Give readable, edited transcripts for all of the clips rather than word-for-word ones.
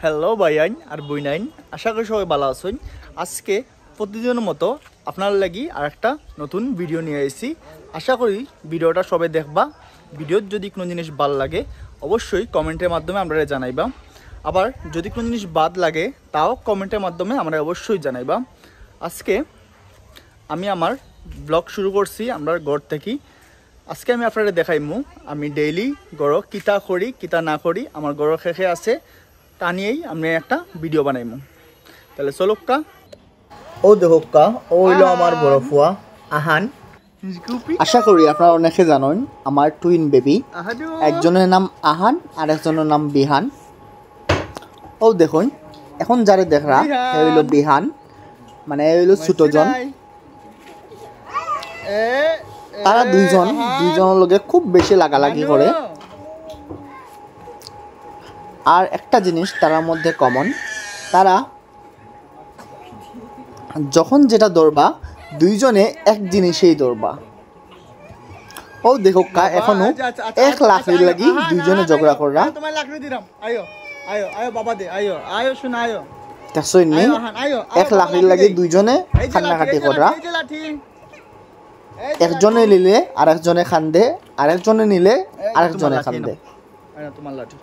Hello ভাইয়াইন আর বইনাইন, আশা করি সবাই ভালো আছেন। আজকে প্রতিদিনের মতো আপনার লাগি আর একটা নতুন ভিডিও নিয়ে এসেছি। আশা করি ভিডিওটা সবাই দেখবা। ভিডিওর যদি কোনো জিনিস ভাল লাগে অবশ্যই কমেন্টের মাধ্যমে আমরা জানাইবা। আবার যদি কোনো জিনিস বাদ লাগে তাও কমেন্টের মাধ্যমে আমরা অবশ্যই জানাইবা। আজকে আমি আমার ব্লগ শুরু করছি আমরা ঘর থেকে। আজকে আমি আপনাদের দেখাইমু আমি ডেইলি গড় কিতা করি কিতা না করি আমার গড় শেষে আছে, তা নিয়েই আমি একটা ভিডিও বানাইমু। তাহলে চলুক্কা। ও দেখুক্কা, ও হইল আমার বড় ফুয়া আহান। আশা করি আপনারা অনেকে জানেন আমার টুইন বেবি, একজনের নাম আহান আর একজনের নাম বিহান। ও দেখুন এখন যারে দেখরা এ হইল বিহান, মানে এ হইল ছোটজন। তারা দুইজনের লগে খুব বেশি লাগালাগি করে। আর একটা জিনিস তার মধ্যে কমন, তারা যখন যেটা দৌড়বা দুইজনে এক জিনিসেই দৌড়বা। ও দেখো এখনো 1 লাখ লাগি দুইজনে ঝগড়া করা। তোমার লাকড়ি দিলাম, আয়ো আয়ো আয়ো বাবা দে, আয়ো আয়ো শোনা আয়ো। তাছই নি 1 লাখ লাগি দুইজনে কান্নাকাটি করা। একজনে নিলে আরেকজনে কান্দে, আরেকজনে নিলে আরেকজনে কান্দে। তোমার লাঠি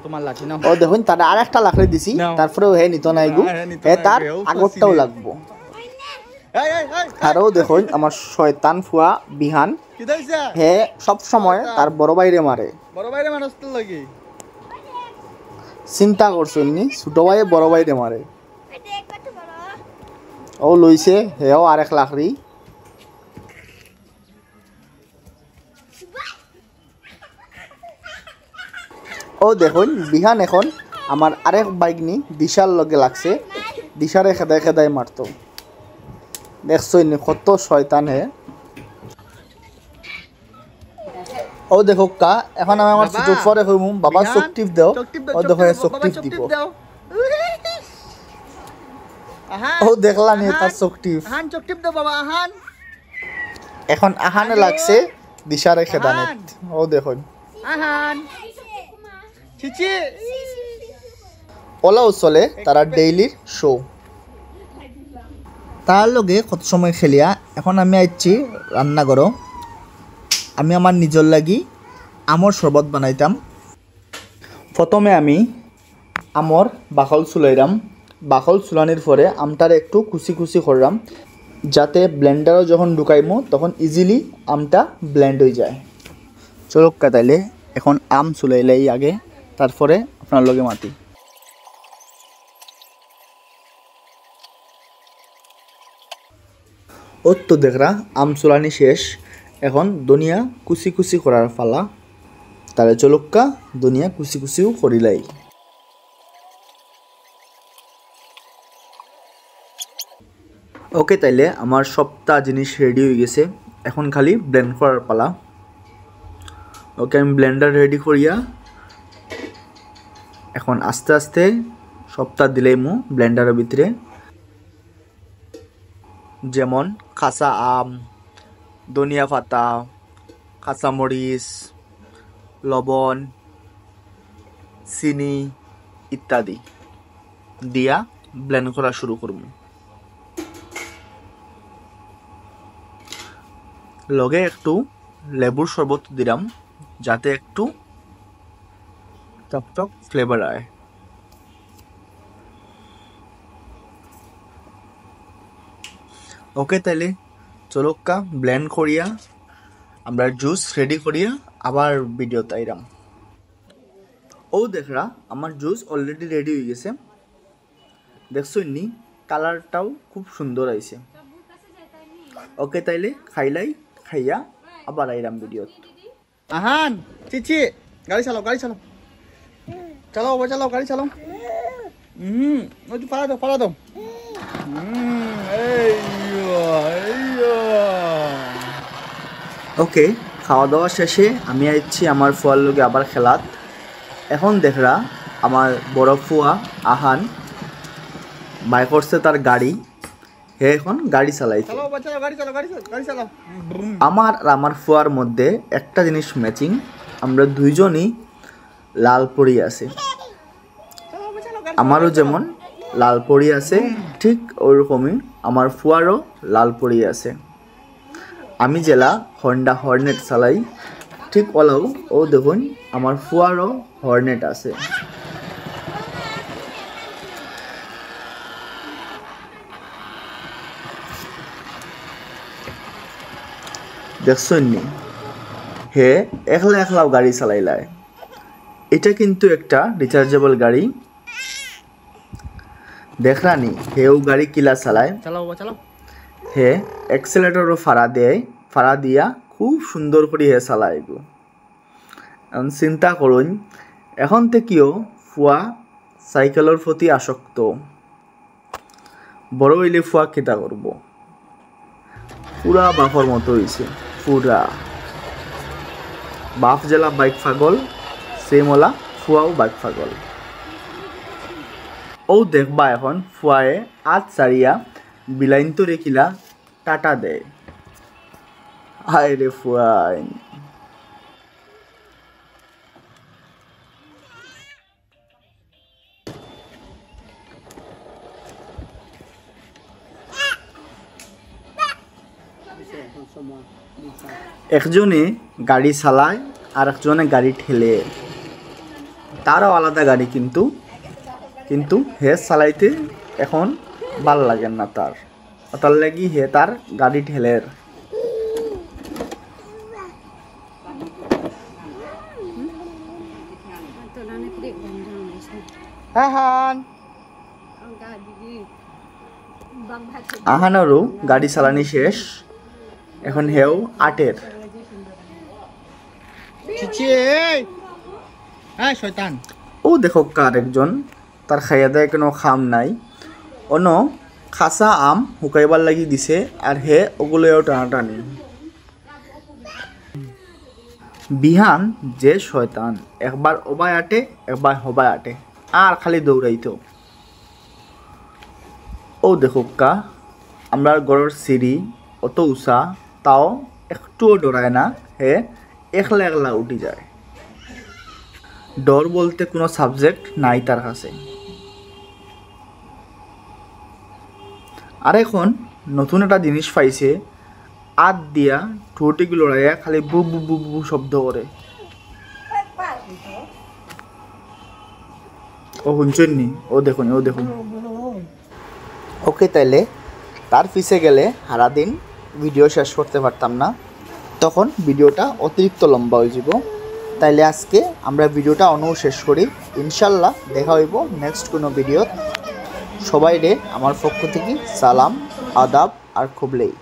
তোমার লাঠি না। ও দেখুন তারা আরেকটা লাকড়ি দিছি, তারপরেও হে নিত নাই গো, হে তার আগরটাও লাগবো। আরও দেখুন আমার শয়তান ফুয়া বিহান, হে সব সময় তার বড় ভাইরে মারে। বড় ভাইরে মারস তো লাগি চিন্তা করছুন নি, ছোট ভাইয়ে বড় ভাইরে মারে। ও লইছে হেও আরেক লাকড়ি। ও দেখুন বিহান এখন আমার আরেক বাইকনি দিশার লগে লাগছে, দিশারে খেদায় খেদায় মারতো। দেখছই নি কত শয়তান হে। ও দেখো কা এখন আমি আমার ছোট পরে কইমু বাবা চোখ টিপ দাও। ও দেখো চোখ টিপ দিব। ও দেখলা নি তার চোখ টিপ। আহান চোখ টিপ দাও বাবা আহান। এখন আহানে লাগছে দিশারে খেদানে। ও দেখুন আহান চিচি ওলাও চলে তারা ডেইলির শো। তার লগে কত সময় খেলিয়া এখন আমি আইছি রান্নাঘরও। আমি আমার নিজের লাগি আমর শরবত বানাইতাম। প্রথমে আমি আমর বাকল চুলাইলাম। বাকল চুলানির পরে আমটারে একটু কুচি কুচি করলাম, যাতে ব্লেন্ডারও যখন ঢুকাইমো তখন ইজিলি আমটা ব্লেন্ড হয়ে যায়। চলুক তাইলে এখন আম চুলাইলাই আগে, তারপরে আপনার লগে মাতি। ওর তো দেখরা আম চুলানি শেষ, এখন দুনিয়া কুচি কুচি করার ফালা। তাহলে চলুক্কা দুনিয়া কুচি কুচিও করিলাই। ওকে তাইলে আমার সবটা জিনিস রেডি হয়ে গেছে, এখন খালি ব্লেন্ড করার পালা। ওকে আমি ব্লেন্ডার রেডি করিয়া এখন আস্তে আস্তে সবটা দিলাইমু ব্লেন্ডারের ভিতরে। যেমন কাঁচা আম, ধনিয়া পাতা, কাঁচামরিচ, লবণ, চিনি ইত্যাদি দিয়া ব্লেন্ড করা শুরু করব। লগে একটু লেবুর শরবত দিলাম, যাতে একটু টক ফ্লেভার আয়। ওকে তাইলে চলুক্কা ব্লেন্ড করিয়া আমরা জুস রেডি করিয়া আবার ভিডিও তাইরাম। ও দেখরা আমার জুস অলরেডি রেডি হয়ে গেছে, দেখছই নি কালারটাও খুব সুন্দর আইছে। ওকে তাইলে খাইলাই, খাইয়া আবার আইরাম ভিডিও। আহান চিচি গাড়ি চালাও, গাড়ি চালাও, চালাও বাবা চালাও, গাড়ি চালাও। ওই তো পালা দাও। ওকে খাওয়া দাওয়া শেষে আমি আইছি আমার ফুয়ার লগে আবার খেলাত। এখন দেখরা আমার বড় ফুয়া আহান বাই করছে তার গাড়ি, হে এখন গাড়ি চালাইছে। আমার আর আমার ফুয়ার মধ্যে একটা জিনিস ম্যাচিং, আমরা দুইজনই লাল পরি আছে। আমারও যেমন লাল পরি আছে ঠিক ওরকমই আমার ফুয়ারও লাল পরি আছে। আমি জেলা হন্ডা হর্নেট চালাই ঠিক ওলাও ও দেখুন আমার ফুয়ারও হর্নেট আছে। দেখছেন নি হে একলা একলাও গাড়ি চালাইলায়। এটা কিন্তু একটা রিচার্জেবল গাড়ি। দেখরানি হেও গাড়ি কিলা চালায়, হে এক্সেলেটরও ফাড়া দিয়া খুব সুন্দর করে হে চালায় এগুলো। এখন চিন্তা করুন এখন থেকেও ফুয়া সাইকেলের প্রতি আসক্ত, বড় হইলে ফুয়া কেতা করব। পুরা বাপর মতো হয়েছে, পুরা বাপ জেলা বাইক পাগল সেমলা ফুয়াও বাইক পাগল। ও দেখবা এখন ফুয়ায়ে আজ চারিয়া বিলাইন তো রেখিলা টাটা দেয়। হায় রে ফুয়াই। একজনে গাড়ি চালায় আর একজনে গাড়ি ঠেলে, তারও আলাদা গাড়ি কিন্তু হে চালাইতে এখন ভাল লাগে না তার লাগি হে তার গাড়ি ঠেলের। আহানারও গাড়ি চালানি শেষ, এখন হেও আটের। ও দেখো কার একজন তার খাইয়া দেয় কোনো খাম নাই, অন খাসা আম হুকাইবার লাগি দিছে আর হে ওগুলোও টানাটানি। বিহান যে শয়তান, একবার ওবায় আটে একবার হবায় আটে আর খালি দৌড়াইতো। ও দেখো কা আমরা ঘরের সিঁড়ি অত উঁচা তাও একটুও ডরায় না, হে একলা একলা উঠি যায়। ডর বলতে কোনো সাবজেক্ট নাই তার কাছে। আর এখন নতুন একটা জিনিস পাইছে, আত দিয়া ঠোঁটিগুলো লড়াইয়া খালি বু বু বু বু শব্দ করে। ও শুনছেন নি? ও দেখুন ওকে, তাইলে তার পিছে গেলে সারাদিন ভিডিও শেষ করতে পারতাম না, তখন ভিডিওটা অতিরিক্ত লম্বা হয়ে যাব। তাইলে আজকে আমরা ভিডিওটা শেষ করি। ইনশাল্লাহ দেখা হইব নেক্সট কোনো ভিডিও। সবাই রে আমার পক্ষ থেকে সালাম, আদাব আর খুবলেই।